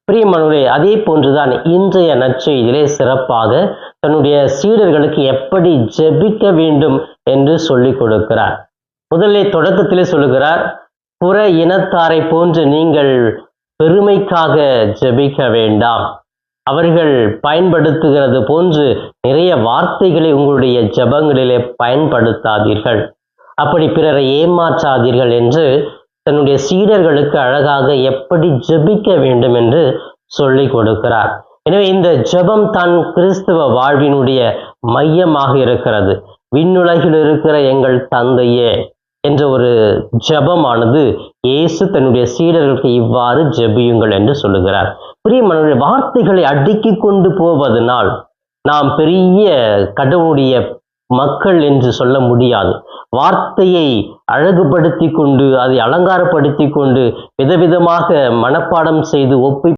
பிரியமானவர்களே, அதே போன்றுதான் இன்றைய நற்செய்தியிலே சிறப்பாக தன்னுடைய சீடர்களுக்கு எப்படி ஜெபிக்க வேண்டும் என்று சொல்லிக் கொடுக்கிறார். முதலில் தொடக்கத்திலே சொல்லுகிறார், புற இனத்தாரை போன்று நீங்கள் பெருமைக்காக ஜெபிக்க வேண்டாம். அவர்கள் பயன்படுத்துகிறது போன்று நிறைய வார்த்தைகளை உங்களுடைய ஜெபங்களிலே பயன்படுத்தாதீர்கள், அப்படி பிறரை ஏமாற்றாதீர்கள் என்று தன்னுடைய சீடர்களுக்கு அழகாக எப்படி ஜெபிக்க வேண்டும் என்று சொல்லிக் கொடுக்கிறார். எனவே இந்த ஜெபம் தான் கிறிஸ்தவ வாழ்வினுடைய மையமாக இருக்கிறது. விண்ணுலகில் இருக்கிற எங்கள் தந்தையே என்ற ஒரு ஜெபமானது இயேசு தன்னுடைய சீடர்களுக்கு இவ்வாறு ஜெபியுங்கள் என்று சொல்லுகிறார். பிரியமானவர்களே, வார்த்தைகளை அடுக்கி கொண்டு போவதனால் நாம் பெரிய கடவுளுடைய மக்கள் என்று சொல்ல முடியாது. வார்த்தையை அழகுபடுத்தி கொண்டு அதை அலங்காரப்படுத்தி கொண்டு விதவிதமாக மனப்பாடம் செய்து ஒப்பி